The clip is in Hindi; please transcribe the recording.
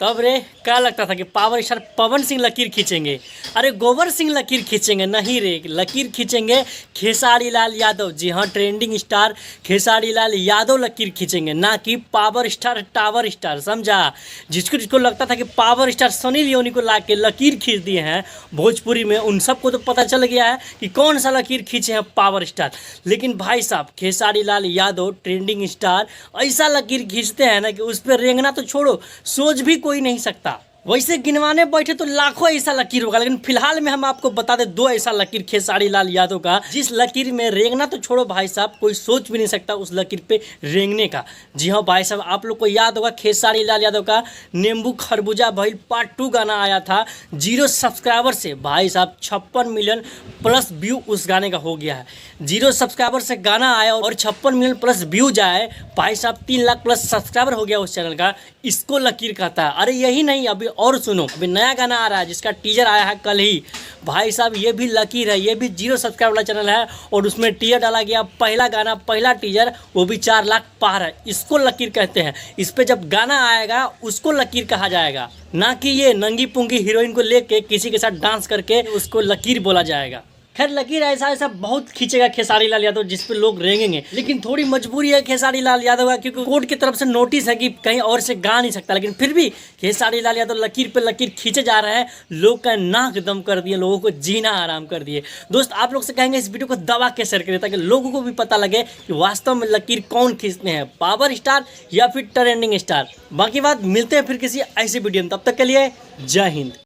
तब रे क्या लगता था कि पावर स्टार पवन सिंह लकीर खींचेंगे। अरे गोबर सिंह लकीर खींचेंगे, नहीं रे, लकीर खींचेंगे खेसारी लाल यादव। जी हाँ, ट्रेंडिंग स्टार खेसारी लाल यादव लकीर खींचेंगे, ना कि पावर स्टार टावर स्टार। समझा? जिसको जिसको लगता था कि पावर स्टार सनी लियोनी को ला के लकीर खींच दिए हैं भोजपुरी में, उन सबको तो पता चल गया है कि कौन सा लकीर खींचे हैं पावर स्टार। लेकिन भाई साहब, खेसारी लाल यादव ट्रेंडिंग स्टार ऐसा लकीर खींचते हैं ना कि उस पर रेंगना तो छोड़ो, सोच भी कोई नहीं सकता। वैसे गिनवाने बैठे तो लाखों ऐसा लकीर होगा, लेकिन फिलहाल में हम आपको बता दें दो ऐसा लकीर खेसारी लाल यादव का, जिस लकीर में रेंगना तो छोड़ो भाई साहब, कोई सोच भी नहीं सकता उस लकीर पे रेंगने का। जी हाँ भाई साहब, आप लोग को याद होगा खेसारी लाल यादव का नींबू खरबूजा भइल पार्ट 2 गाना आया था 0 सब्सक्राइबर से। भाई साहब 56 मिलियन प्लस व्यू उस गाने का हो गया है। 0 सब्सक्राइबर से गाना आया और 56 मिलियन प्लस व्यूज आए। भाई साहब 3 लाख प्लस सब्सक्राइबर हो गया उस चैनल का। इसको लकीर कहता है। अरे यही नहीं, अभी और सुनो, अभी नया गाना आ रहा है जिसका टीजर आया है कल ही। भाई साहब ये भी लकीर है, ये भी 0 सब्सक्राइबर वाला चैनल है और उसमें टीजर डाला गया, पहला गाना पहला टीजर, वो भी 4 लाख पार है। इसको लकीर कहते हैं। इस पे जब गाना आएगा उसको लकीर कहा जाएगा, ना कि ये नंगी पुंगी हीरोइन को लेके किसी के साथ डांस करके उसको लकीर बोला जाएगा। खैर लकीर ऐसा ऐसा बहुत खींचेगा खेसारी लाल यादव जिस पे लोग रेंगेंगे, लेकिन थोड़ी मजबूरी है खेसारी लाल यादव का, क्योंकि कोर्ट की तरफ से नोटिस है कि कहीं और से गा नहीं सकता। लेकिन फिर भी खेसारी लाल यादव लकीर पे लकीर खींचे जा रहे हैं, लोग का नाक दम कर दिए, लोगों को जीना आराम कर दिए। दोस्त आप लोग से कहेंगे इस वीडियो को दबा के शेयर करें ताकि लोगों को भी पता लगे कि वास्तव में लकीर कौन खींचते हैं, पावर स्टार या फिर ट्रेंडिंग स्टार। बाकी बात मिलते हैं फिर किसी ऐसी वीडियो में, तब तक के लिए जय हिंद।